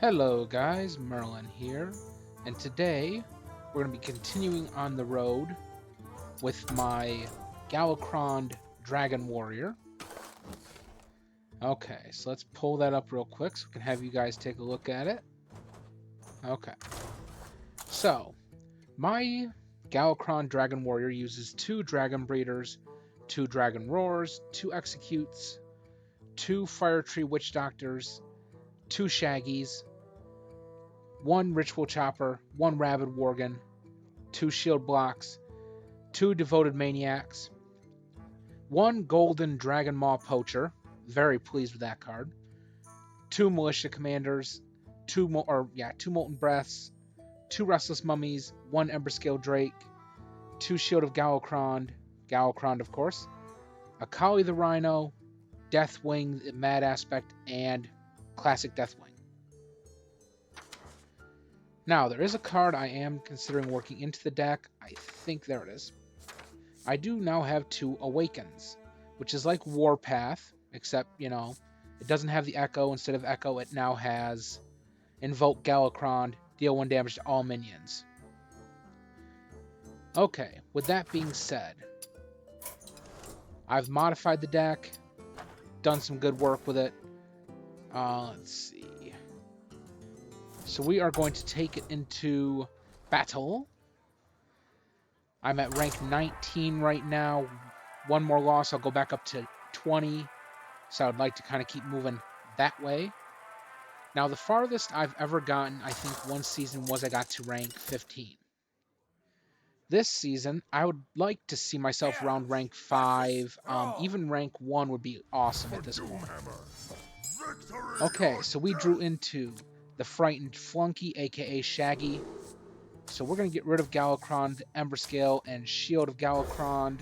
Hello guys, Merlin here, and today we're going to be continuing on the road with my Galakrond Warrior. Okay, so let's pull that up real quick so we can have you guys take a look at it. Okay, so my Galakrond Warrior uses 2 Dragon Breeders, 2 Dragon Roars, 2 Executes, 2 Fire Tree Witch Doctors, 2 Shaggies, 1 Ritual Chopper, 1 Rabid Worgen, 2 Shield Blocks, 2 Devoted Maniacs, 1 Golden Dragon Maw Poacher, very pleased with that card, 2 Militia Commanders, 2 Molten Breaths, 2 Restless Mummies, 1 Emberscale Drake, 2 Shield of Galakrond of course, a Kali the Rhino, Deathwing Mad Aspect, and Classic Deathwing. Now, there is a card I am considering working into the deck. I think there it is. I do now have 2 Awakens, which is like Warpath, except, it doesn't have the Echo. Instead of Echo, it now has Invoke Galakrond, deal 1 damage to all minions. Okay, with that being said, I've modified the deck, done some good work with it. Let's see. So we are going to take it into battle. I'm at rank 19 right now. 1 more loss, I'll go back up to 20. So I'd like to kind of keep moving that way. Now, the farthest I've ever gotten, I think one season was I got to rank 15. This season, I would like to see myself around rank 5. Even rank 1 would be awesome at this point. Okay, so we drew into the Frightened Flunky, aka Shaggy. So we're going to get rid of Galakrond, Emberscale, and Shield of Galakrond.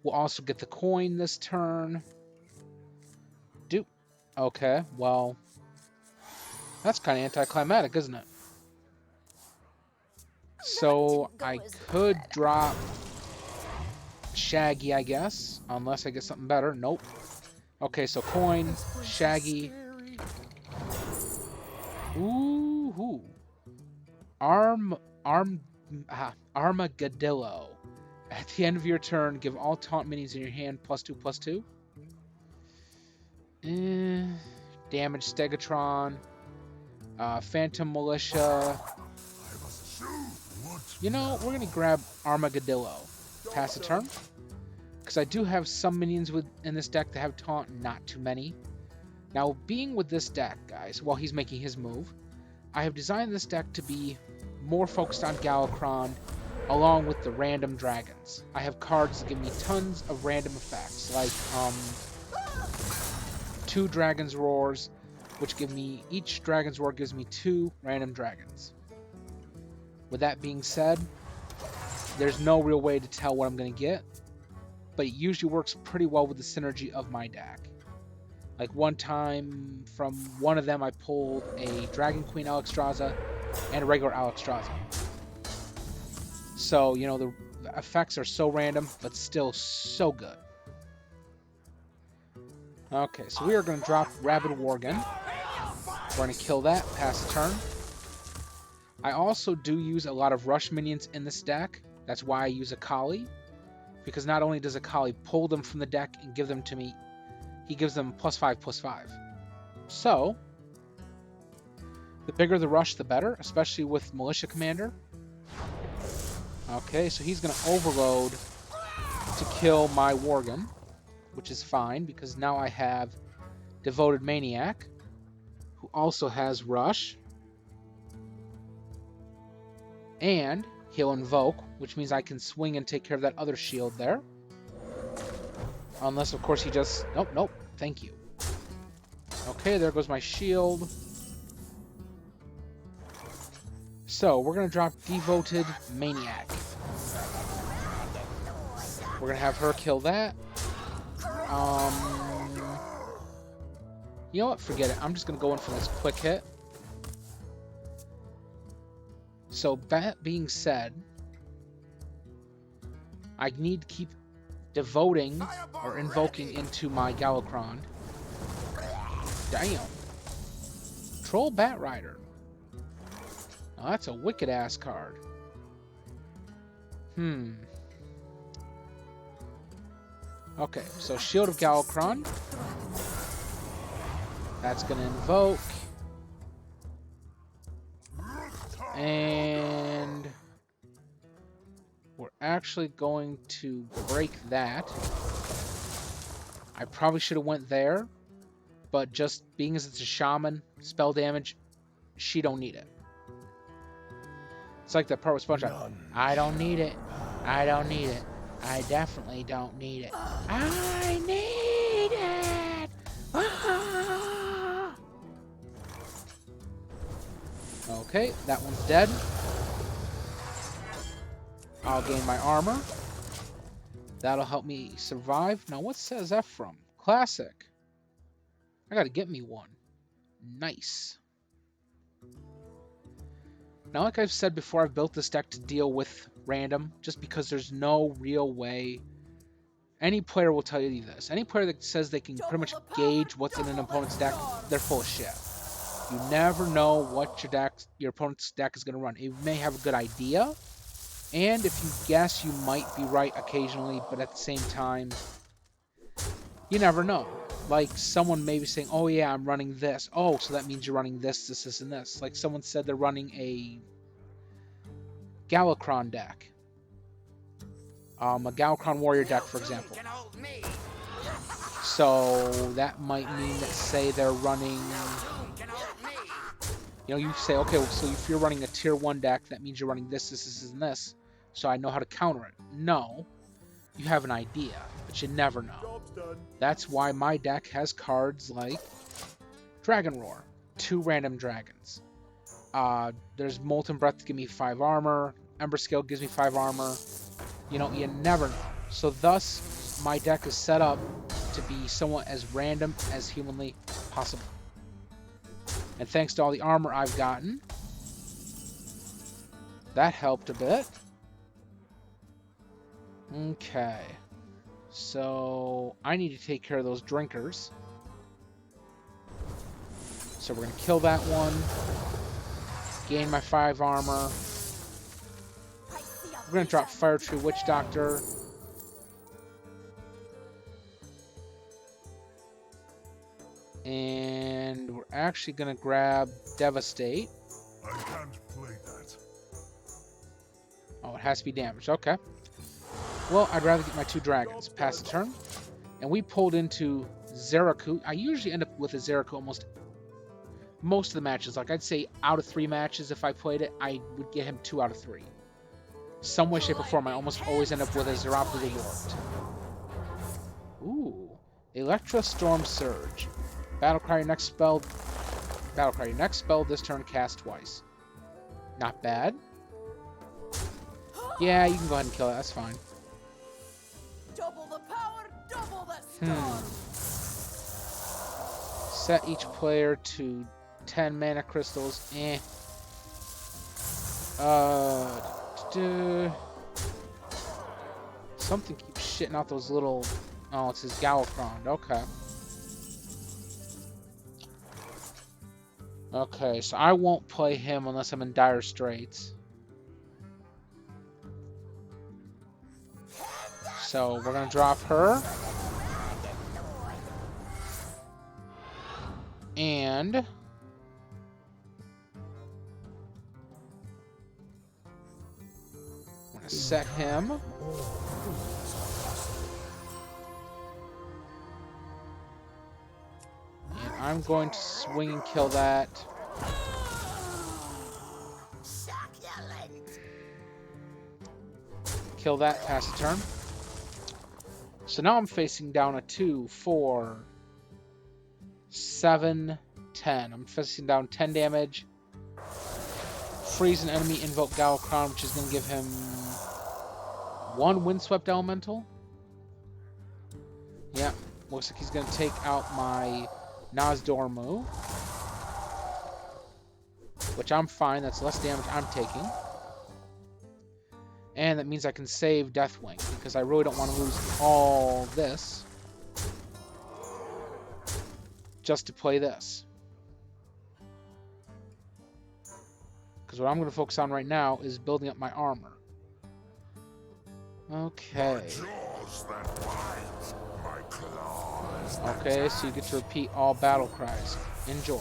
We'll also get the coin this turn. Okay, well, that's kind of anticlimactic, isn't it? So I could drop Shaggy, I guess, unless I get something better. Nope. Okay, so coin, Shaggy. Ooh. Armagadillo. At the end of your turn, give all taunt minions in your hand +2/+2. Damage Stegatron. Phantom Militia. We're going to grab Armagadillo. Pass the turn. Because I do have some minions in this deck that have taunt, not too many. Now, being with this deck, guys, while he's making his move, I have designed this deck to be more focused on Galakrond, along with the random dragons. I have cards that give me tons of random effects, like 2 Dragon's Roars, which give me, each Dragon's Roar gives me 2 random dragons. With that being said, there's no real way to tell what I'm going to get, but it usually works pretty well with the synergy of my deck. Like one time, from one of them, I pulled a Dragon Queen Alexstrasza and a regular Alexstrasza. So, the effects are so random, but still so good. Okay, so we are going to drop Rabid Worgen. We're going to kill that, pass the turn. I also do use a lot of rush minions in this deck. That's why I use a Kali. Because not only does a Kali pull them from the deck and give them to me, he gives them +5/+5. So, the bigger the rush, the better, especially with Militia Commander. Okay, so he's going to overload to kill my Worgen, which is fine, because now I have Devoted Maniac, who also has rush. And he'll invoke, which means I can swing and take care of that other shield there. Unless, of course, he just... Nope, thank you. Okay, there goes my shield. So, we're going to drop Devoted Maniac. We're going to have her kill that. You know what? Forget it. I'm just going to go in for this quick hit. So, that being said, I need to keep devoting or invoking into my Galakrond. Damn. Control Bat Rider. Now that's a wicked ass card. Okay, so Shield of Galakrond. That's gonna invoke. And we're actually going to break that. I probably should have went there, but just being as it's a shaman, spell damage, she don't need it. It's like that part with SpongeBob. I don't need it. I don't need it. I definitely don't need it. I need it! Ah! Okay, that one's dead. I'll gain my armor. That'll help me survive. Now, what set is that from? Classic. I gotta get me one. Nice. Now, like I've said before, I've built this deck to deal with random, just because there's no real way. Any player will tell you this. Any player that says they can pretty much gauge what's in an opponent's deck, they're full of shit. You never know what your opponent's deck is going to run. It may have a good idea, and if you guess, you might be right occasionally, but at the same time, you never know. Like, someone may be saying, oh yeah, I'm running this. Oh, so that means you're running this, this, this, and this. Like, someone said they're running a Galakrond deck. A Galakrond Warrior Deck, for example. So, that might mean that, say, they're running... You know, you say, okay, well, so if you're running a Tier 1 deck, that means you're running this, this, this, and this. So I know how to counter it. No. You have an idea, but you never know. That's why my deck has cards like Dragon Roar, 2 random dragons. There's Molten Breath to give me 5 armor. Ember Scale gives me 5 armor. You know, you never know. So thus, my deck is set up to be somewhat as random as humanly possible. And thanks to all the armor I've gotten, that helped a bit. Okay. So, I need to take care of those drinkers. So we're going to kill that one. Gain my 5 armor. We're going to drop Fire Tree Witch Doctor. And we're actually going to grab Devastate. I can't play that. Oh, it has to be damaged. Okay. Well, I'd rather get my 2 dragons. Pass the turn. And we pulled into Zeraku. I usually end up with a Zeraku almost most of the matches. Like, I'd say out of 3 matches, if I played it, I would get him 2 out of 3. Some way, shape, or form, I almost always end up with a Zeraku the Yort. Ooh. Electra Storm Surge. Battlecry your next spell. Battlecry your next spell this turn, cast twice. Not bad. Yeah, you can go ahead and kill it. That's fine. Double the power, double the storm. Set each player to 10 mana crystals. Something keeps shitting out those little... Oh, it's his Galakrond. Okay. Okay, so I won't play him unless I'm in dire straits. So we're going to drop her. And... I'm going to set him. And I'm going to swing and kill that. Kill that, pass the turn. So now I'm facing down a 2, 4, 7, 10. I'm facing down 10 damage. Freeze an enemy, invoke Galakrond, which is going to give him 1 Windswept Elemental. Yep, looks like he's going to take out my Nozdormu. Which I'm fine, that's less damage I'm taking. And that means I can save Deathwing, because I really don't want to lose all this just to play this. Because what I'm going to focus on right now is building up my armor. Okay. Jaws that bite, my claws. Okay, so you get to repeat all battle cries. Enjoy.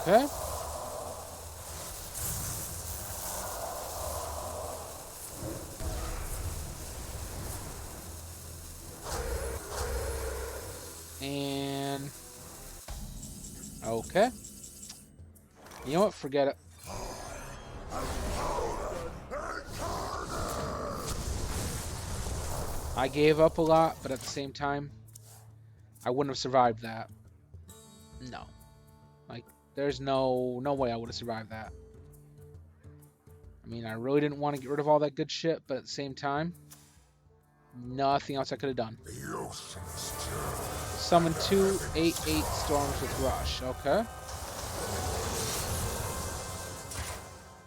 Okay. And okay. You know what? Forget it. I gave up a lot, but at the same time, I wouldn't have survived that. No. Like, there's no way I would have survived that. I mean, I really didn't want to get rid of all that good shit, but at the same time, nothing else I could have done. Summon 2 8/8 storms with Rush. Okay.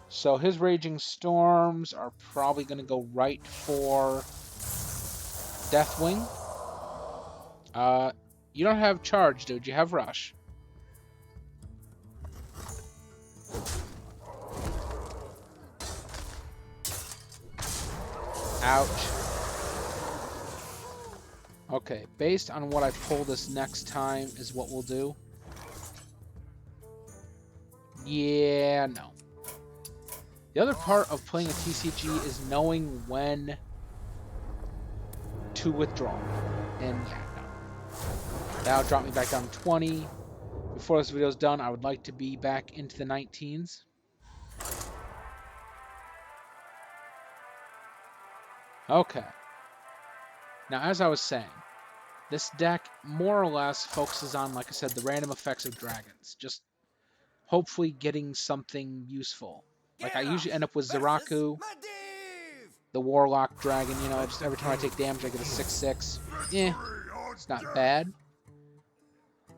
So his Raging Storms are probably going to go right for Deathwing. You don't have Charge, dude. You have Rush. Ouch. Okay, based on what I pull this next time is what we'll do. Yeah, no. The other part of playing a TCG is knowing when to withdraw. And yeah, no. That'll drop me back down to 20. Before this video's done, I would like to be back into the 19s. Okay. Now, as I was saying, this deck more or less focuses on, like I said, the random effects of dragons. Just hopefully getting something useful. Like, I usually end up with Zeraku, the Warlock Dragon, you know, just every time I take damage I get a 6/6. Eh, it's not bad.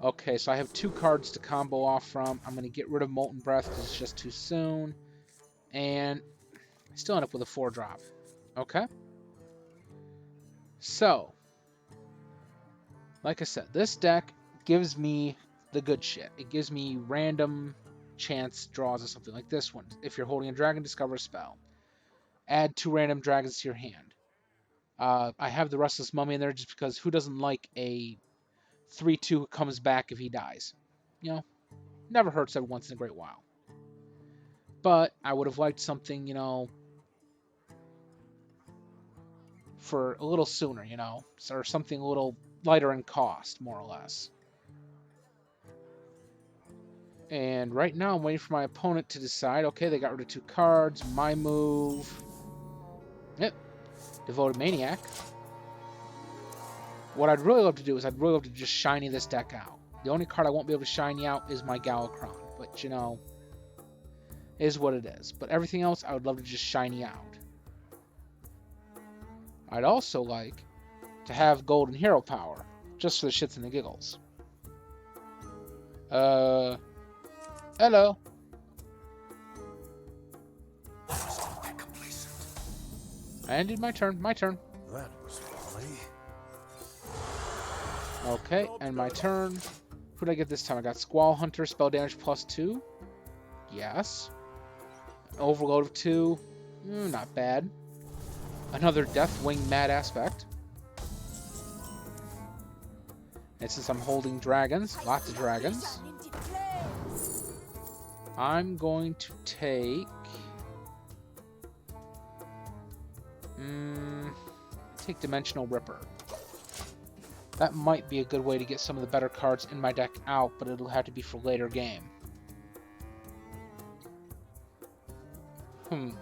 Okay, so I have 2 cards to combo off from. I'm going to get rid of Molten Breath because it's just too soon. And I still end up with a 4-drop. Okay. So, like I said, this deck gives me the good shit. It gives me random chance draws or something like this one. If you're holding a dragon, discover a spell. Add 2 random dragons to your hand. I have the Restless Mummy in there just because who doesn't like a 3/2 who comes back if he dies? You know, never hurts every once in a great while. But I would have liked something, you know, for a little sooner, you know, or something a little lighter in cost, more or less. And right now I'm waiting for my opponent to decide. Okay, they got rid of 2 cards. My move. Yep. Devoted Maniac. What I'd really love to do is I'd really love to just shiny this deck out. The only card I won't be able to shiny out is my Galakrond. But, you know, is what it is. But everything else I would love to just shiny out. I'd also like to have Golden Hero Power. Just for the shits and the giggles. Hello. I ended my turn. My turn. That was folly. Okay, and my turn. Who did I get this time? I got Squall Hunter, spell damage +2. Yes. Overload of 2. Not bad. Another Deathwing Mad Aspect. And since I'm holding dragons, lots of dragons, I'm going to take... take Dimensional Ripper. That might be a good way to get some of the better cards in my deck out, but it'll have to be for later game. I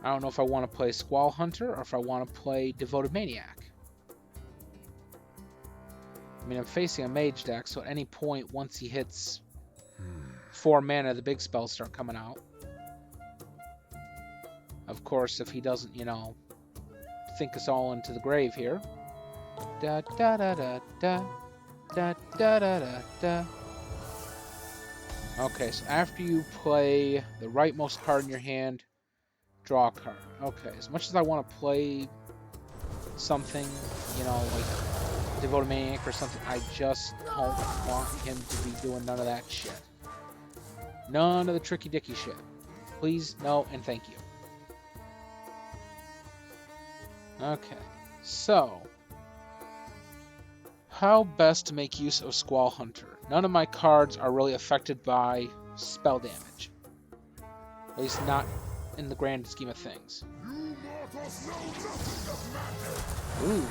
don't know if I want to play Squall Hunter or if I want to play Devoted Maniac. I mean, I'm facing a mage deck, so at any point, once he hits 4 mana, the big spells start coming out. Of course, if he doesn't, you know, think us all into the grave here. Da da da da da da da da da da. Okay, so after you play the rightmost card in your hand, Draw a card. Okay, as much as I want to play something, you know, like Devoted Maniac or something, I just don't want him to be doing none of that shit. None of the tricky dicky shit. Please, no, and thank you. Okay, so how best to make use of Squall Hunter? None of my cards are really affected by spell damage. At least not in the grand scheme of things. Ooh.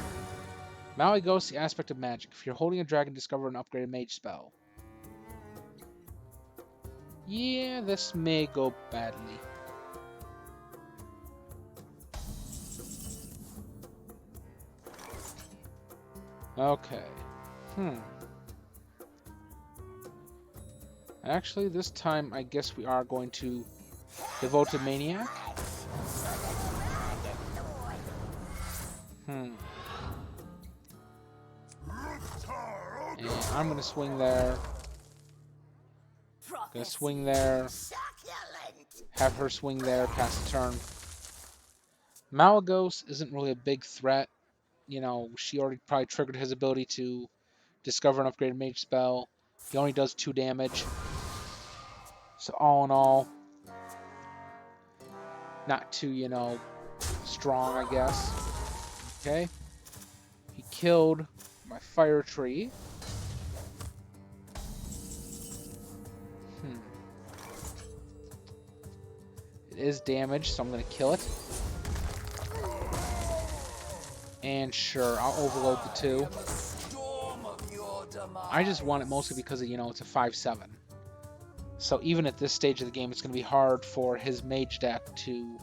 Malygos, the aspect of magic. If you're holding a dragon, discover an upgraded mage spell. Yeah, this may go badly. Okay. Actually, this time I guess we are going to Devoted Maniac. And I'm gonna swing there. Gonna swing there. Have her swing there, pass the turn. Malygos isn't really a big threat. You know, she already probably triggered his ability to discover an upgraded mage spell. He only does 2 damage. So all in all, not too, you know, strong, I guess. Okay. He killed my fire tree. It is damaged, so I'm going to kill it. And sure, I'll overload the 2. I just want it mostly because, you know, it's a 5/7. So even at this stage of the game, it's going to be hard for his mage deck to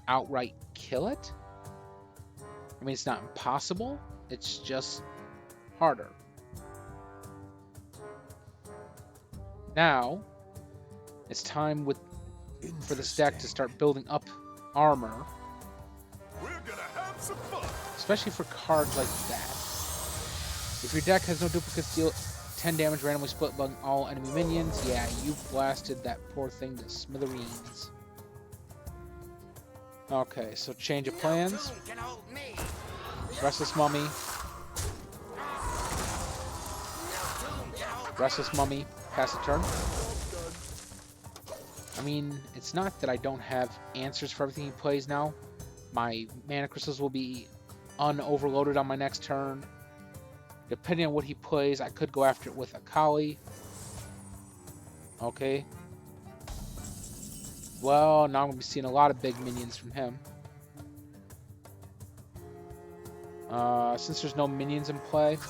outright kill it. I mean, it's not impossible. It's just harder. Now, it's time for this deck to start building up armor. We're gonna have some fun. Especially for cards like that. If your deck has no duplicates, deal 10 damage randomly split among all enemy minions. Yeah, you blasted that poor thing to smithereens. Okay, so change of plans. Restless Mummy. Restless Mummy. Pass the turn. I mean, it's not that I don't have answers for everything he plays now. My mana crystals will be unoverloaded on my next turn. Depending on what he plays, I could go after it with Akali. Okay. Well, now I'm going to be seeing a lot of big minions from him. Since there's no minions in play, it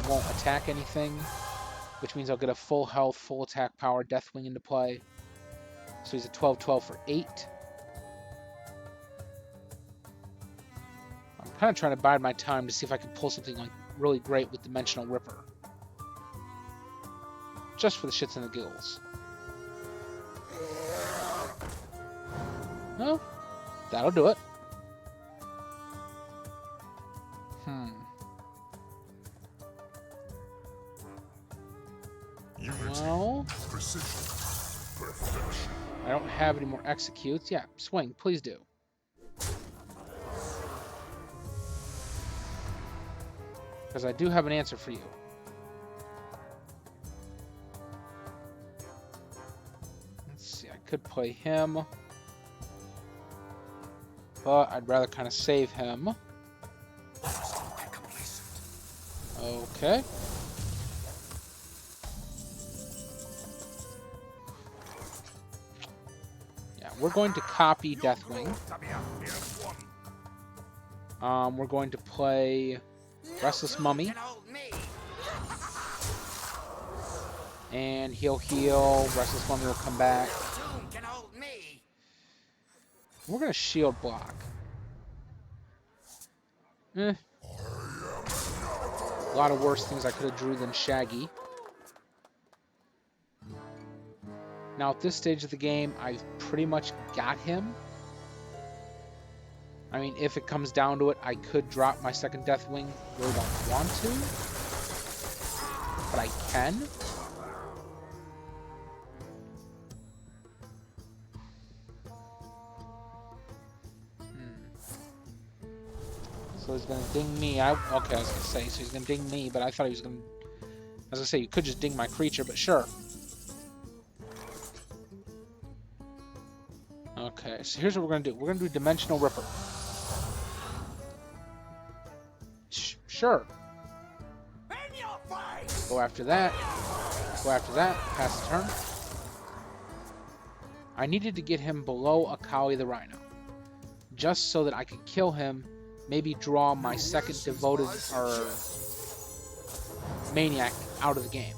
won't attack anything, which means I'll get a full health, full attack power Deathwing into play. So he's a 12/12 for 8. I'm kind of trying to bide my time to see if I can pull something like really great with Dimensional Ripper. Just for the shits and the giggles. Well, that'll do it. Well, I don't have any more executes. Yeah, swing, please do. Because I do have an answer for you. Let's see, I could play him. But I'd rather kind of save him. Okay. Yeah, we're going to copy Deathwing. We're going to play Restless Mummy. And he'll heal. Restless Mummy will come back. We're going to shield block. A lot of worse things I could have drew than Shaggy. Now at this stage of the game, I've pretty much got him. I mean, if it comes down to it, I could drop my second Deathwing. Really don't want to. But I can. So he's gonna ding me. Okay, I was gonna say, so he's gonna ding me, but I thought he was gonna... I was gonna say, you could just ding my creature, but sure. Okay, so here's what we're gonna do. We're gonna do Dimensional Ripper. Sure. Go after that. Go after that. Pass the turn. I needed to get him below Akali the Rhino, just so that I could kill him, maybe draw my second devoted or maniac out of the game.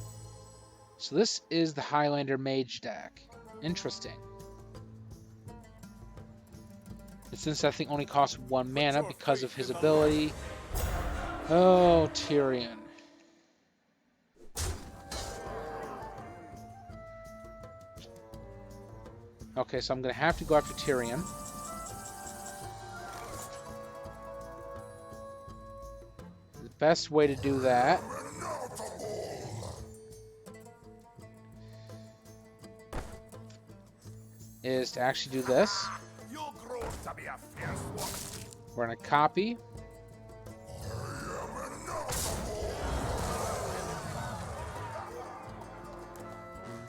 So this is the Highlander Mage deck. Interesting. And since that thing only costs 1 mana because of his ability. Oh, Tyrion. Okay, so I'm going to have to go after Tyrion. The best way to do that is to actually do this. We're going to copy.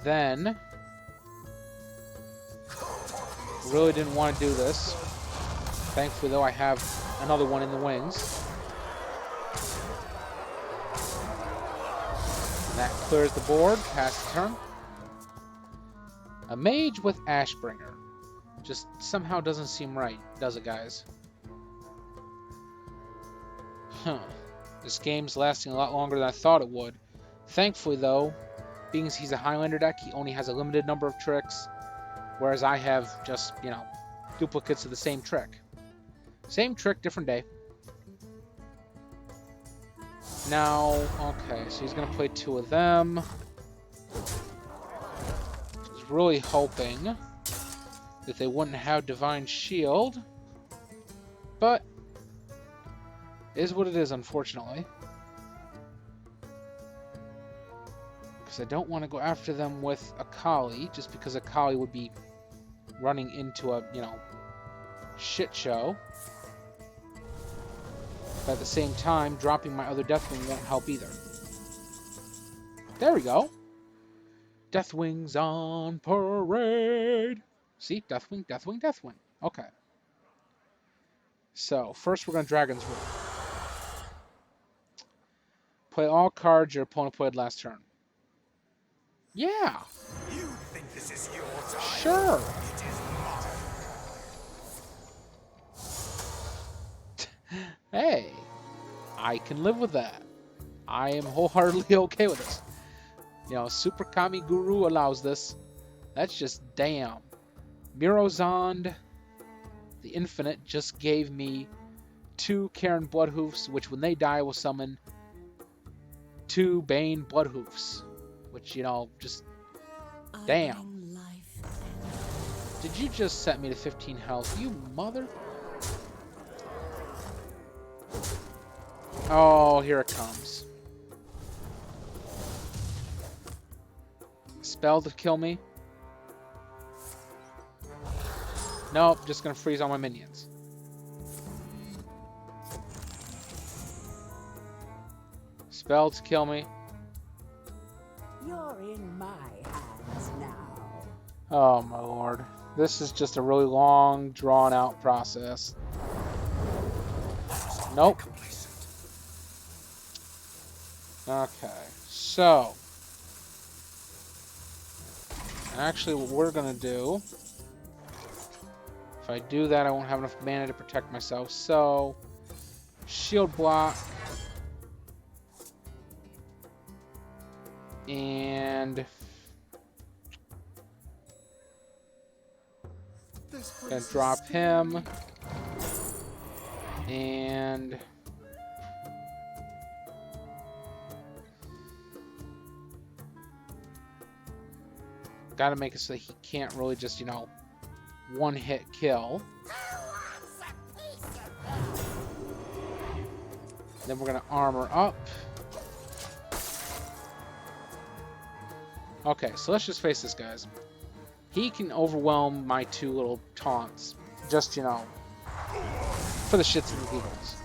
Then, really didn't want to do this. Thankfully, though, I have another one in the wings. And that clears the board. Pass the turn. A mage with Ashbringer. Just somehow doesn't seem right, does it, guys? Huh. This game's lasting a lot longer than I thought it would. Thankfully, though, being as he's a Highlander deck, he only has a limited number of tricks, whereas I have just, you know, duplicates of the same trick. Same trick, different day. Now, okay, so he's going to play 2 of them. He's really hoping that they wouldn't have Divine Shield, but it is what it is, unfortunately. Because I don't want to go after them with Akali, just because Akali would be running into a, you know, shit show. But at the same time, dropping my other Deathwing won't help either. There we go. Deathwings on parade. See? Deathwing, Deathwing, Deathwing. Okay. So, first we're going to Dragon's Root. Play all cards your opponent played last turn. Yeah. You think this is your time? Sure. It is mine. Hey. I can live with that. I am wholeheartedly okay with this. You know, Super Kami Guru allows this. That's just damn. Mirozond, the Infinite, just gave me 2 Karen Bloodhoofs, which when they die will summon 2 Bane Bloodhoofs. Which, you know, just damn. Did you just set me to 15 health, you mother? Oh, here it comes. Spell to kill me? Nope, just gonna freeze all my minions. Spell to kill me? You're in my hands now. Oh my lord. This is just a really long, drawn-out process. Nope. Okay, so... actually, what we're gonna do... if I do that, I won't have enough mana to protect myself, so... shield block... and... gonna drop him... and... gotta make it so that he can't really just, you know, one-hit kill. Then we're gonna armor up. Okay, so let's just face this, guys. He can overwhelm my 2 little taunts. Just, you know, for the shits and the giggles.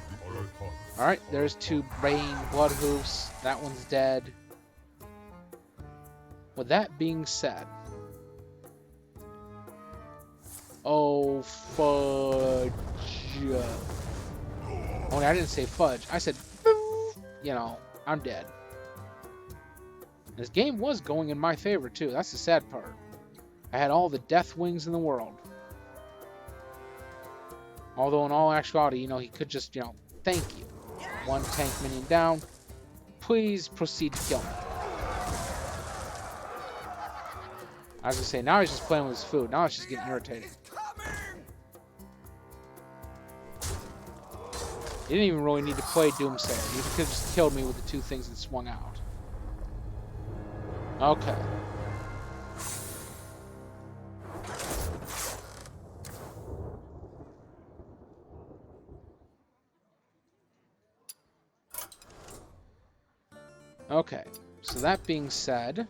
Alright, there's 2 Rain Blood Hoofs. That one's dead. With that being said... Oh, fudge. Oh, I didn't say fudge. I said, you know, I'm dead. This game was going in my favor, too. That's the sad part. I had all the death wings in the world. Although, in all actuality, you know, he could just, you know, thank you. 1 tank minion down. Please proceed to kill me. I was going to say, now he's just playing with his food. Now it's just getting irritating. He didn't even really need to play Doomsayer. He could have just killed me with the 2 things and swung out. Okay. Okay, so that being said,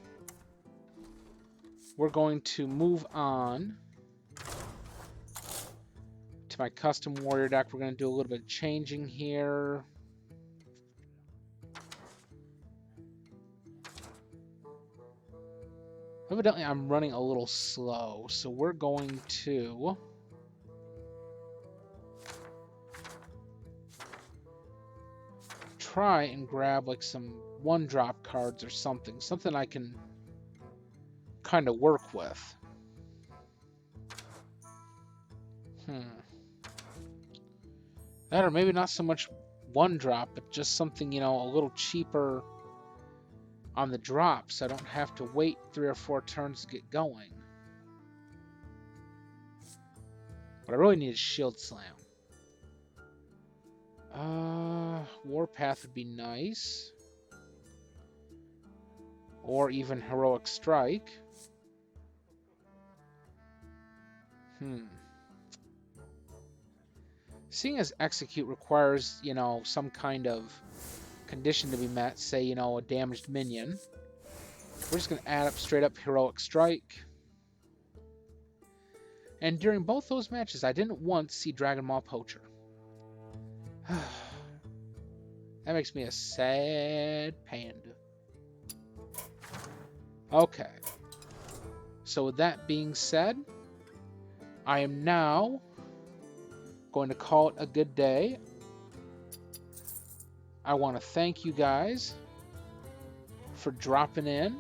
we're going to move on to my custom warrior deck. We're going to do a little bit of changing here. Evidently, I'm running a little slow, so we're going to try and grab like some 1-drop cards or something I can kind of work with. That, or maybe not so much 1-drop, but just something, you know, a little cheaper on the drop, so I don't have to wait 3 or 4 turns to get going. What I really need is Shield Slam. Warpath would be nice. Or even Heroic Strike. Seeing as Execute requires, you know, some kind of condition to be met, say, you know, a damaged minion, we're just going to add up straight up Heroic Strike. And during both those matches, I didn't once see Dragon Maw Poacher. That makes me a sad panda. Okay. So with that being said, I am now going to call it a good day. I want to thank you guys for dropping in.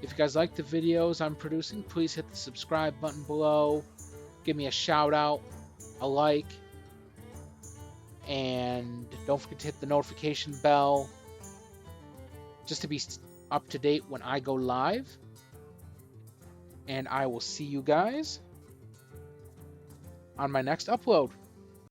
If you guys like the videos I'm producing, please hit the subscribe button below. Give me a shout out, a like, and don't forget to hit the notification bell just to be up to date when I go live. And I will see you guys on my next upload.